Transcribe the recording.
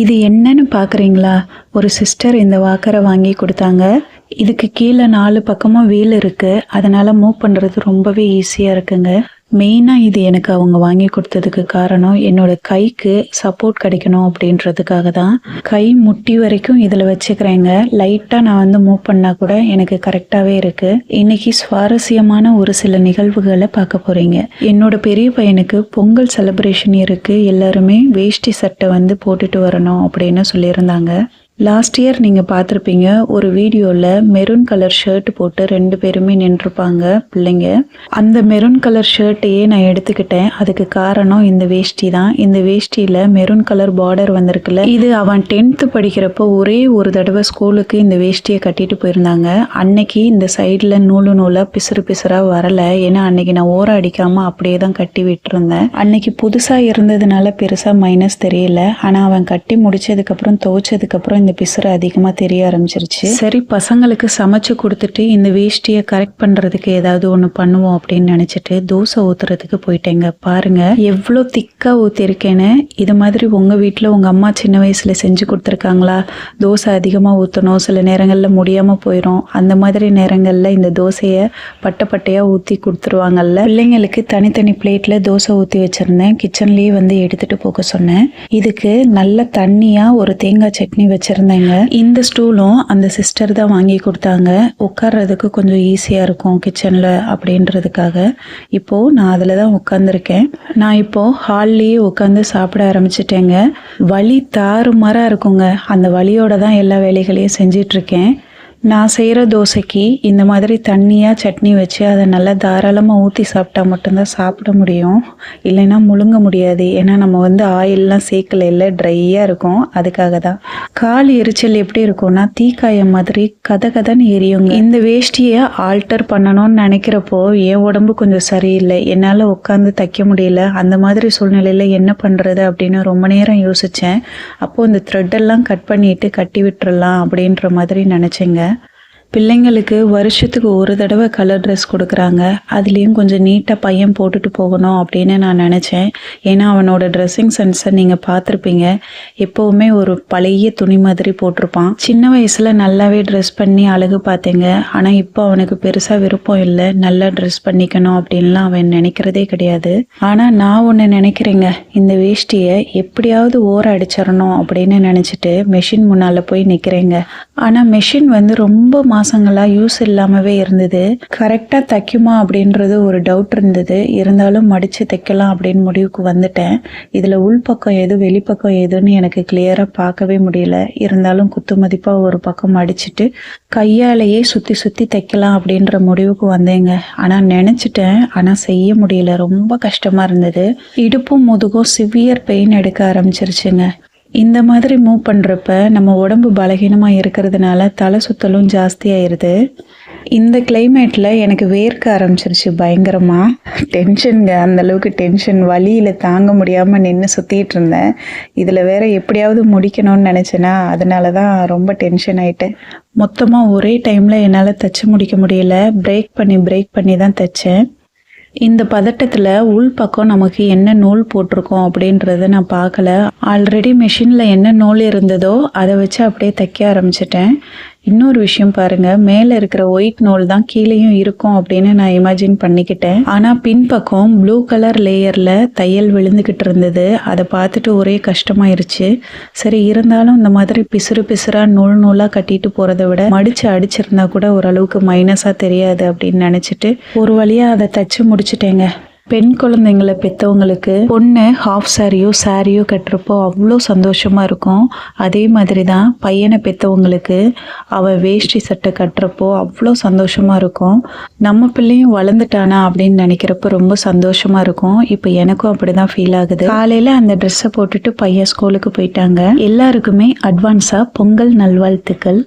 இது என்னன்னு பார்க்குறீங்களா? ஒரு சிஸ்டர் இந்த வாக்கரை வாங்கி கொடுத்தாங்க. இதுக்கு கீழே 4 பக்கமும் வீல் இருக்குது. அதனால் மூவ் பண்ணுறது ரொம்பவே ஈஸியாக இருக்குங்க. மெயினாக இது எனக்கு அவங்க வாங்கி கொடுத்ததுக்கு காரணம் என்னோட கைக்கு சப்போர்ட் கிடைக்கணும் அப்படின்றதுக்காக தான். கை முட்டி வரைக்கும் இதில் வச்சுக்கிறேங்க. லைட்டாக நான் மூவ் பண்ணால் கூட எனக்கு கரெக்டாகவே இருக்குது. இன்னைக்கு சுவாரஸ்யமான ஒரு சில நிகழ்வுகளை பார்க்க போகிறீங்க. என்னோட பெரிய பையனுக்கு பொங்கல் செலிப்ரேஷன் இருக்குது. எல்லாருமே வேஷ்டி சட்டை போட்டுட்டு வரணும் அப்படின்னு சொல்லியிருந்தாங்க. லாஸ்ட் இயர் நீங்கள் பார்த்துருப்பீங்க, ஒரு வீடியோவில் மெரூன் கலர் ஷர்ட் போட்டு 2 பேருமே நின்றுருப்பாங்க பிள்ளைங்க. அந்த மெரூன் கலர் ஷர்ட்டையே நான் எடுத்துக்கிட்டேன். அதுக்கு காரணம் இந்த வேஷ்டி தான். இந்த வேஷ்டியில் மெரூன் கலர் பார்டர் வந்திருக்குல்ல, இது அவன் 10th படிக்கிறப்போ ஒரே ஒரு தடவை ஸ்கூலுக்கு இந்த வேஷ்டியை கட்டிட்டு போயிருந்தாங்க. அன்னைக்கு இந்த சைடில் நூலாக பிசுறாக வரலை. ஏன்னா அன்னைக்கு நான் ஓரம் அடிக்காமல் அப்படியே தான் கட்டி விட்டுருந்தேன். அன்னைக்கு புதுசாக இருந்ததுனால பெருசாக மைனஸ் தெரியல. ஆனால் அவன் கட்டி முடிச்சதுக்கப்புறம் துவைச்சதுக்கப்புறம் இந்த பிசுறு அதிகமாக தெரிய ஆரம்பிச்சிருச்சு. சரி, பசங்களுக்கு சமைச்சு கொடுத்துட்டு இந்த வேஷ்டியை கரெக்ட் பண்ணுறதுக்கு ஏதாவது ஒன்று பண்ணுவோம் அப்படின்னு நினச்சிட்டு தோசை ஊற்றுறதுக்கு போயிட்டேங்க. பாருங்க எவ்வளோ திக்காக ஊற்றிருக்கேன்னு. இது மாதிரி உங்கள் வீட்டில் உங்கள் அம்மா சின்ன வயசில் செஞ்சு கொடுத்துருக்காங்களா? தோசை அதிகமாக ஊற்றணும், சில நேரங்களில் முடியாமல் போயிடும். அந்த மாதிரி நேரங்களில் இந்த தோசையை பட்டையாக ஊற்றி கொடுத்துருவாங்கல்ல. பிள்ளைங்களுக்கு தனித்தனி பிளேட்டில் தோசை ஊற்றி வச்சுருந்தேன். கிச்சன்லேயே எடுத்துகிட்டு போக சொன்னேன். இதுக்கு நல்ல தண்ணியாக ஒரு தேங்காய் சட்னி வச்சிருந்தேங்க. இந்த ஸ்டூலும் அந்த சிஸ்டர் தான் வாங்கி கொடுத்தாங்க. உட்கார்றதுக்கு கொஞ்சம் ஈஸியாக இருக்கும் கிச்சனில் அப்படின்றதுக்காக. இப்போது நான் அதில் தான் உட்காந்துருக்கேன். நான் இப்போது ஹால்லேயே உட்காந்து சாப்பிட ஆரம்பிச்சிட்டேங்க. வலி தாறுமாறாக இருக்குங்க. அந்த வலியோட தான் எல்லா வேலைகளையும் செஞ்சிட்ருக்கேன். நான் செய்கிற தோசைக்கு இந்த மாதிரி தண்ணியாக சட்னி வச்சு அதை நல்லா தாராளமாக ஊற்றி சாப்பிட்டா மட்டும்தான் சாப்பிட முடியும். இல்லைன்னா முழுங்க முடியாது. ஏன்னா நம்ம ஆயிலெலாம் சேர்க்கல, இல்லை ட்ரையாக இருக்கும். அதுக்காக தான். கால் எரிச்சல் எப்படி இருக்கும்னா தீக்காயம் மாதிரி கதன்னு எரியுங்க. இந்த வேஷ்டியை ஆல்டர் பண்ணணும்னு நினைக்கிறப்போ என் உடம்பு கொஞ்சம் சரியில்லை. என்னால் உட்காந்து தைக்க முடியல. அந்த மாதிரி சூழ்நிலையில் என்ன பண்ணுறது அப்படின்னு ரொம்ப நேரம் யோசித்தேன். அப்போது இந்த த்ரெட்டெல்லாம் கட் பண்ணிவிட்டு கட்டி விட்டுறலாம் அப்படின்ற மாதிரி நினச்சேங்க. பிள்ளைங்களுக்கு வருஷத்துக்கு ஒரு தடவை கலர் ட்ரெஸ் கொடுக்குறாங்க. அதுலேயும் கொஞ்சம் நீட்டாக பையன் போட்டுட்டு போகணும் அப்படின்னு நான் நினச்சேன். ஏன்னா அவனோட ட்ரெஸ்ஸிங் சென்ஸை நீங்கள் பார்த்துருப்பீங்க. எப்போவுமே ஒரு பழைய துணி மாதிரி போட்டிருப்பான். சின்ன வயசில் நல்லாவே ட்ரெஸ் பண்ணி அழகு பார்த்தேங்க. ஆனால் இப்போ அவனுக்கு பெருசாக விருப்பம் இல்லை. நல்லா ட்ரெஸ் பண்ணிக்கணும் அப்படின்லாம் அவன் நினைக்கிறதே கிடையாது. ஆனால் நான் ஒன்று நினைக்கிறேங்க, இந்த வேஷ்டியை எப்படியாவது ஓர அடிச்சிடணும் அப்படின்னு நினச்சிட்டு மெஷின் முன்னால் போய் நிற்கிறேங்க. ஆனால் மெஷின் ரொம்ப மாசங்களாக யூஸ் இல்லாமவே இருந்தது. கரெக்டாக தைக்குமா அப்படின்றது ஒரு டவுட் இருந்தது. இருந்தாலும் மடித்து தைக்கலாம் அப்படின்னு முடிவுக்கு வந்துட்டேன். இதில் உள்பக்கம் எது வெளிப்பக்கம் எதுன்னு எனக்கு கிளியராக பார்க்கவே முடியல. இருந்தாலும் குத்து மதிப்பாக ஒரு பக்கம் மடிச்சுட்டு கையாலேயே சுற்றி தைக்கலாம் அப்படின்ற முடிவுக்கு வந்தேங்க. ஆனால் நினச்சிட்டேன், ஆனால் செய்ய முடியல. ரொம்ப கஷ்டமாக இருந்தது. இடுப்பும் முதுகும் சிவியர் பெயின் எடுக்க ஆரம்பிச்சிருச்சுங்க. இந்த மாதிரி மூவ் பண்ணுறப்ப நம்ம உடம்பு பலகீனமாக இருக்கிறதுனால தலை சுத்தலும் ஜாஸ்தியாயிருது. இந்த கிளைமேட்டில் எனக்கு வேர்க்க ஆரம்பிச்சிருச்சு பயங்கரமாக. டென்ஷனுங்க, அந்தளவுக்கு டென்ஷன். வலியில் தாங்க முடியாமல் நின்று சுற்றிட்டு இருந்தேன். இதில் வேற எப்படியாவது முடிக்கணும்னு நினச்சேன்னா அதனால தான் ரொம்ப டென்ஷன் ஆகிட்டேன். மொத்தமாக ஒரே டைமில் என்னால் தைச்சி முடிக்க முடியல. பிரேக் பண்ணி தான் தைச்சேன். இந்த பதட்டத்தில் உள் பக்கம் நமக்கு என்ன நூல் போட்டிருக்கோம் அப்படின்றத நான் பார்க்கல. ஆல்ரெடி மெஷினில் என்ன நூல் இருந்ததோ அதை வச்சு அப்படியே தைக்க ஆரம்பிச்சிட்டேன். இன்னொரு விஷயம் பாருங்க, மேலே இருக்கிற ஒயிட் நூல் தான் கீழேயும் இருக்கும் அப்படின்னு நான் இமேஜின் பண்ணிக்கிட்டேன். ஆனால் பின்பக்கம் ப்ளூ கலர் லேயரில் தையல் விழுந்துக்கிட்டு இருந்தது. அதை பார்த்துட்டு ஒரே கஷ்டமாயிருச்சு. சரி, இருந்தாலும் இந்த மாதிரி பிசுறாக நூலாக கட்டிட்டு போகிறத விட மடித்து அடிச்சிருந்தா கூட ஓரளவுக்கு மைனஸாக தெரியாது அப்படின்னு நினச்சிட்டு ஒரு வழியாக அதை தைச்சி முடிச்சிட்டேங்க. பெண் குழந்தைங்களை பெற்றவங்களுக்கு பொண்ணு ஹாஃப் சாரியோ கட்டுறப்போ அவ்வளோ சந்தோஷமாக இருக்கும். அதே மாதிரி தான் பையனை பெற்றவங்களுக்கு அவள் வேஷ்டி சட்டை கட்டுறப்போ அவ்வளோ சந்தோஷமாக இருக்கும். நம்ம பிள்ளையும் வளர்ந்துட்டானா அப்படின்னு நினைக்கிறப்போ ரொம்ப சந்தோஷமாக இருக்கும். இப்போ எனக்கும் அப்படி தான் ஃபீல் ஆகுது. காலையில் அந்த ட்ரெஸ்ஸை போட்டுட்டு பையன் ஸ்கூலுக்கு போயிட்டாங்க. எல்லாருக்குமே அட்வான்ஸாக பொங்கல் நல்வாழ்த்துக்கள்.